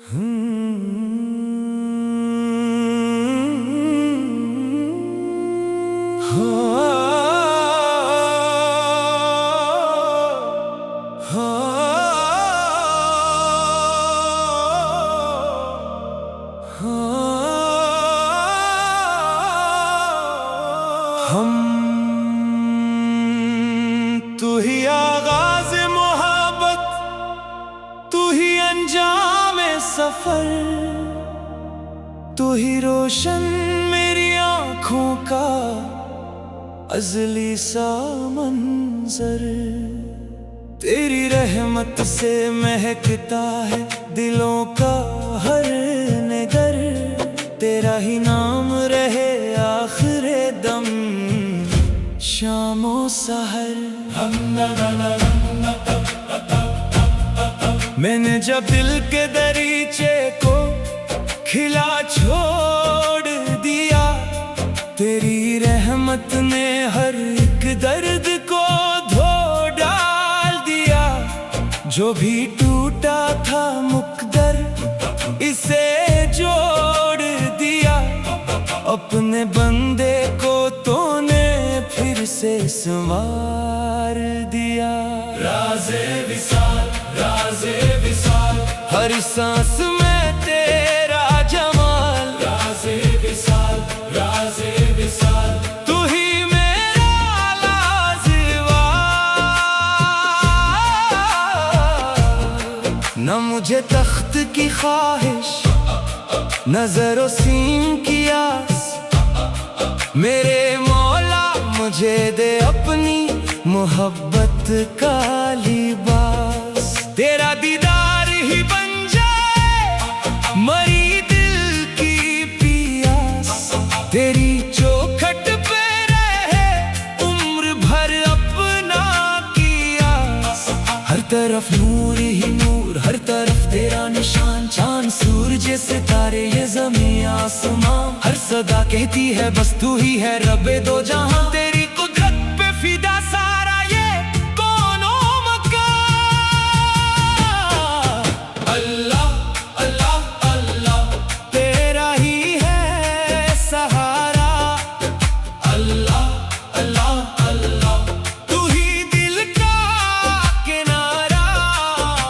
हम तू ही आगाज़ मोहब्बत, तू ही अंजाम सफर, तू ही रोशन मेरी आँखों का अज़ली सा मंज़र। तेरी रहमत से महकता है दिलों का हर नगर, तेरा ही नाम रहे आखिरे दम शामो सहर। मैंने जब दिल के दरीचे को खिला छोड़ दिया, तेरी रहमत ने हर एक दर्द को धो डाल दिया। जो भी टूटा था मुकद्दर इसे जोड़ दिया, अपने बंदे को तूने फिर से संवार दिया। राज़े विसाल, राज़े विसाल, हर सांस में तेरा जमाल। राज़े विसाल, राज़े विसाल, तू ही मेरा लाज़िवाल। न मुझे तख्त की ख्वाहिश, नज़रो सीम की आस, मेरे मौला मुझे दे अपनी मोहब्बत का लिबास। तेरा दीदार ही बन जाए मरी दिल की पियास, तेरी चौखट पे रहे उम्र भर अपना कियास। हर तरफ नूर ही नूर, हर तरफ तेरा निशान, चांद सूरज सितारे ये ज़मीं आसमां। हर सदा कहती है बस तू ही है रब्बे दो जहां, तेरी कुदरत पे फिदा सारा ये कौनो मकान। अल्लाह अल्लाह अल्लाह तेरा ही है सहारा। अल्लाह अल्लाह अल्लाह तू ही दिल का किनारा।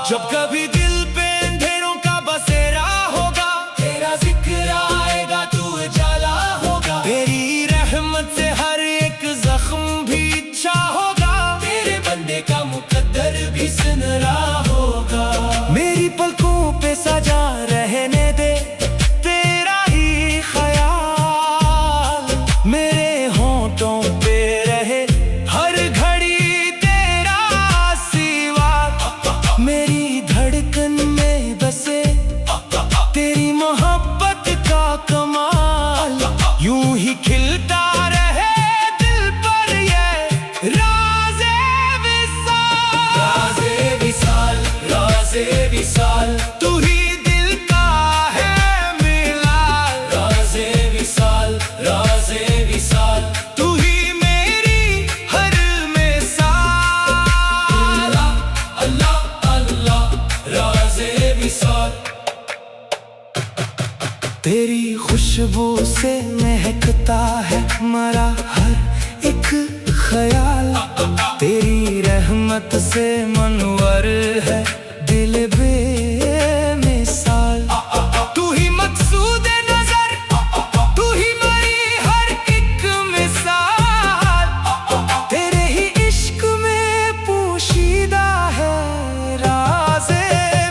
जब कभी दिल पे अंधेरों का बसेरा होगा, तेरा जिक्र आएगा तू उजाला होगा। तेरी रहमत से हर एक जख्म भी अच्छा होगा, तेरे बंदे का मुकद्दर भी सुनहरा होगा। मेरी पलकों पे सजा रहने दे तेरा ही ख्याल, मेरे होंठों पे रहे हर घड़ी तेरा सिवा। मेरी धड़कन में बसे तेरी मोहब्बत का कमाल, यूं ही खिलता रहे दिल पर ये राज़े विसाल। राज़े विसाल, राज़े विसाल, तू ही दिल का है मिलाल। राज़े विसाल, राज़े विसाल, तू ही मेरी हर मिसाल। अल्लाह अल्लाह अल्लाह राज़े विसाल। तेरी खुशबू से महकता है मरा हर एक ख्याल, तेरी रहमत से मनवर है दिल बेमिसाल। तू ही मकसूद नजर, तू ही मेरी हर एक मिसाल, तेरे ही इश्क में पोशीदा है राज़े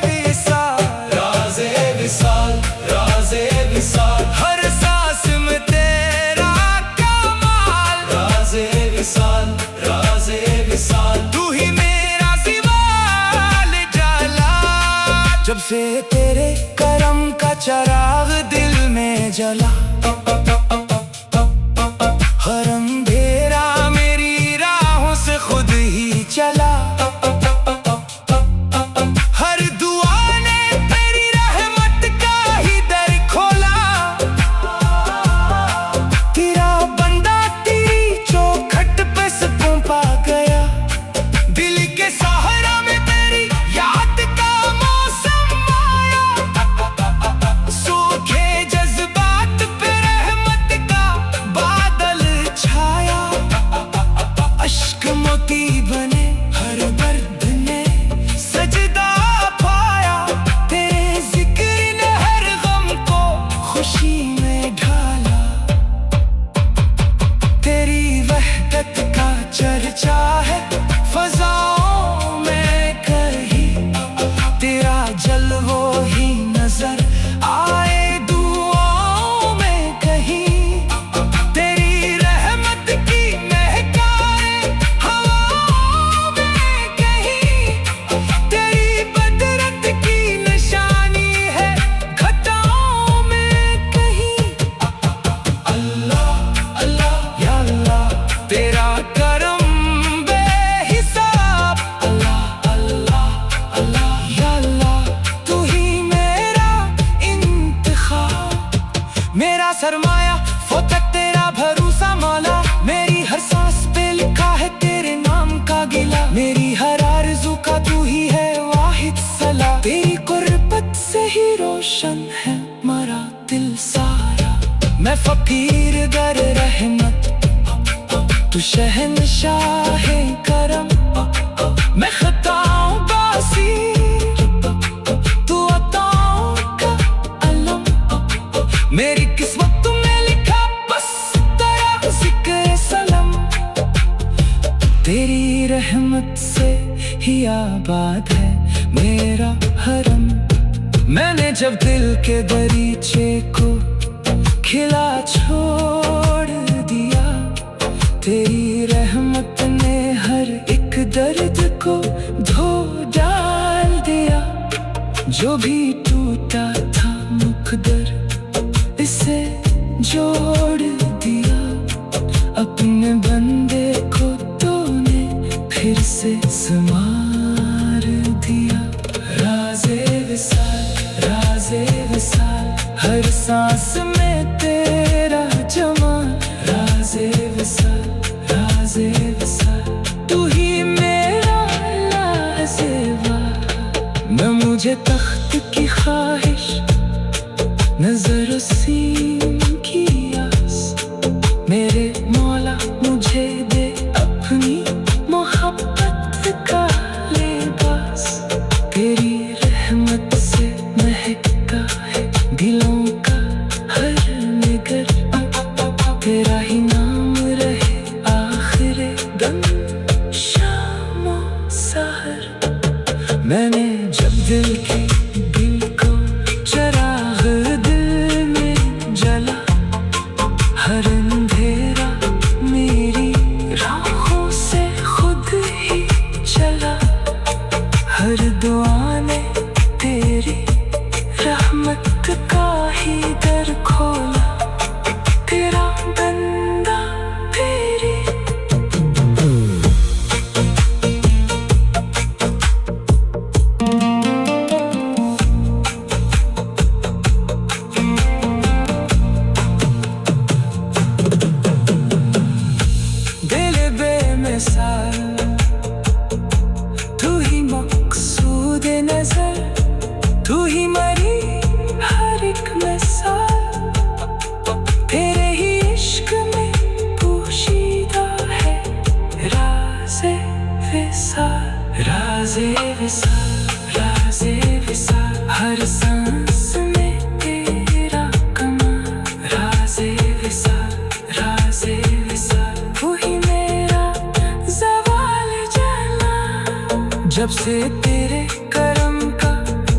विसाल। राज़े विसाल, राज़े विसाल, हर सांस में तेरा कमाल। राज़े विसाल, राज़े विसाल, तू ही मेरा ज़िवाल जला। जब से तेरे करम का चिराग दिल में जला, हर अंधेरा मेरी राहों से खुद ही चला। हर दुआ ने तेरी रहमत का ही दर खोला, तेरा बंदा तेरी चौखट पे सुकून पा गया। दिल के सहारा में तेरी याद का मौसम आया, सरमाया, वो तक तेरा भरोसा मौला। मेरी हर सांस पे लिखा है तेरे नाम का गिला। मेरी हर आरज़ू का तू ही है वाहिद सलाह। तेरी कुर्बत से ही रोशन है मेरा दिल सारा। मैं फकीर दर रहमत, तू शहंशाहे करम। मैं खताऊं बासी, तू अताओं का अलम। मेरी किस्मत तुमने लिखा, बस तेरा जिक्र सलम। तेरी रहमत से ही आबाद है मेरा हरम। मैंने जब दिल के दरीचे को खिला छोड़ दिया, तेरी रहमत ने हर एक दर्द को धो डाल दिया। जो भी टूटा था मुकद्दर इसे जोड़ दिया। अपने बंदे को तूने फिर से संवार दिया। राज़े विसाल, राज़े विसाल, हर सांस में तेरा जमाल। राज़े विसाल, राज़े विसाल, तू ही मेरा लाज़ेबा। न मुझे तख्त की ख्वाहिश, न ज़र सीम की आस। मेरे मौला मुझे दे अपनी मोहब्बत का लिबास। तेरी रहमत से महकता है दिलों का हर निगर। तेरा ही नाम रहे आखिरे दम, शाम और सहर। मैंने जब दिल को चराग दिल में जला, हर अंधेरा मेरी राहों से खुद ही चला। हर दुआ ने तेरी रहमत का ही दर खोला। तेरा बंदा तेरी। दिल बेमिसाल, तू ही मकसूद नजर। तू ही मरी हर एक मिसाल। तेरे ही इश्क में पोशीदा है राज़े विसाल। राज़े विसाल, राज़े विसाल, हर सांस में तेरा कमाल। राज़े विसाल, राज़े विसाल, तू ही मेरा ज़वाल जला। जब से तेरे करम का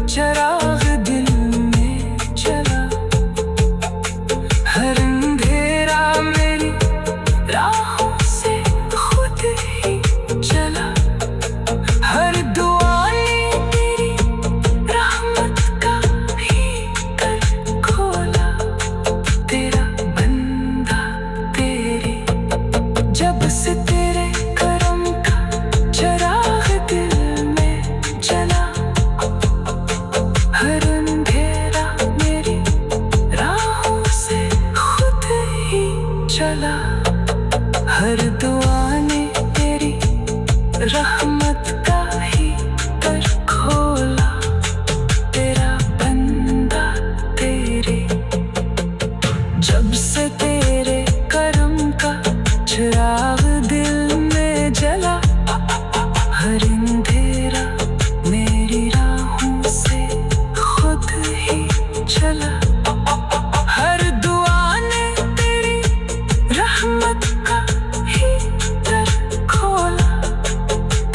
चराग दिल में जला, हर अंधेरा मेरी राहों से खुद ही चला। हर दुआ ने तेरी रहमत का ही दर खोला। तेरा बंदा तेरी। जब से तेरे करम का चराग दिल में जला, हर अंधेरा मेरी राहों से खुद ही चला। हर दुआ ने तेरी रहमत का ही दर खोला। तेरा बंदा तेरी। जब से तेरे करम का चिराग दिल में जला, हर अंधेरा मेरी राहों से खुद ही चला। हर दुआ ने तेरी रहमत का ही दर खोला।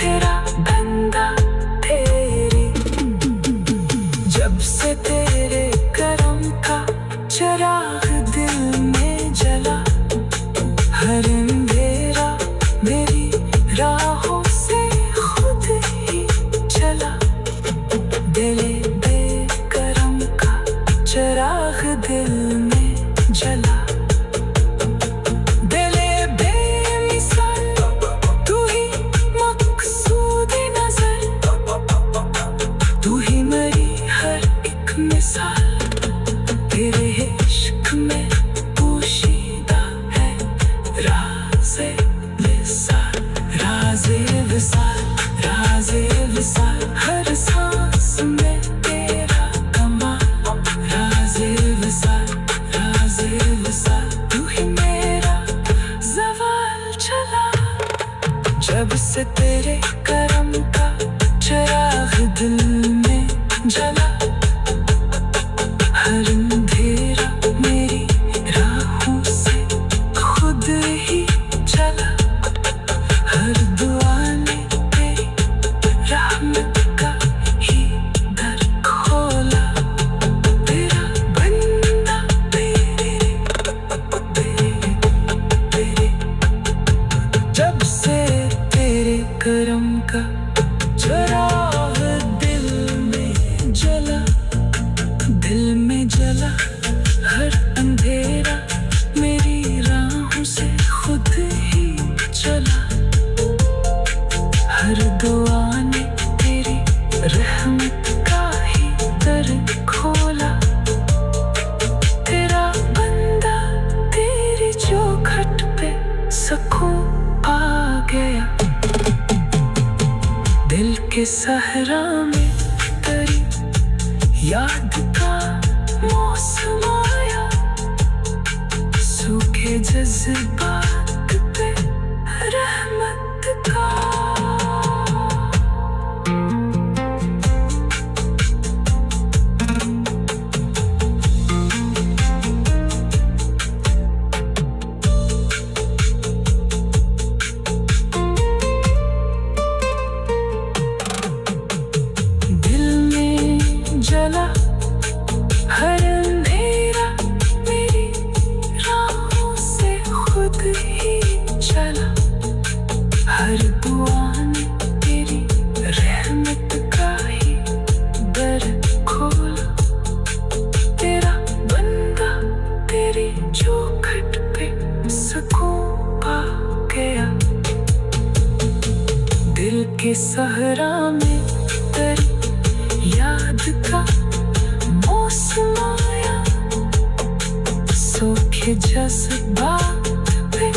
तेरा बंदा तेरी। जब से तेरे करम का चिराग दिल में जला, हर अंधेरा मेरी राहों से खुद ही चला। दिल बेकरम का चिराग दिल में जला। दिल बेमिसाल, तू ही मकसूद नजर। तू ही मेरी हर एक मिसाल। सहरा में तेरी याद का मौसम आया, सूखे जज्बात पे रहमत का। जला हर अंधेरा मेरी राहों से खुद ही चला, हर दुआ ने तेरी रहमत का ही दर खोला। तेरा बंदा तेरी चौखट पे सुकून पा गया, दिल के सहरा में तेरी याद का मौसम आया, सूखे जज्बात पे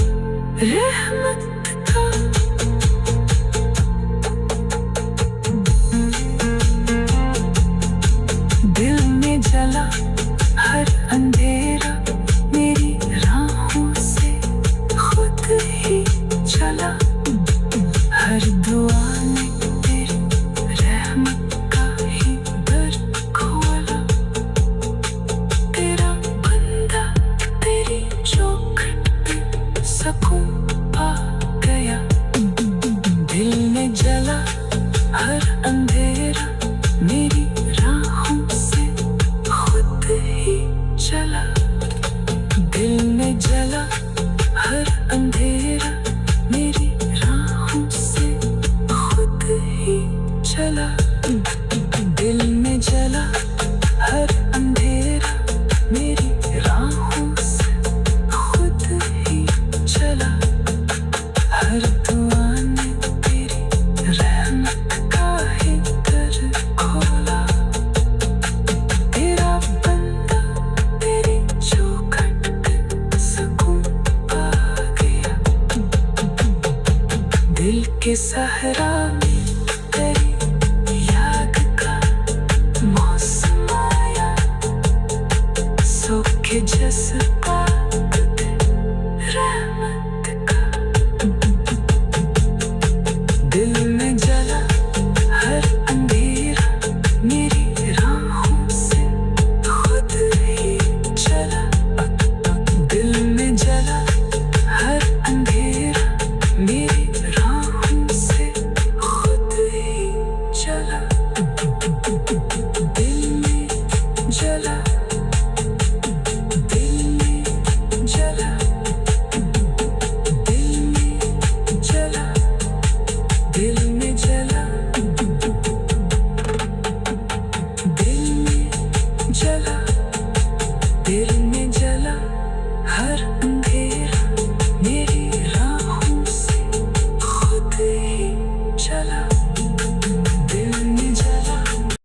रहमत का। दिल में जला हर अंधेरा मेरी राहों से खुद ही चला, हर दुआ ने पा गया, दिल में जला हर अंधेरा मेरी राहों से खुद ही चला, दिल में जला हर अंधेरा मेरी राहों से खुद ही चला, दिल में जला हर अंधेरा मेरी राहों से खुद ही चला, हर दुआ ने तेरी रहमत का ही दर खोला। तेरा बंदा तेरी चौखट पे सुकून पा गया, दिल के सहरा में तेरी याद का मौसम आया, सूखे जज्बात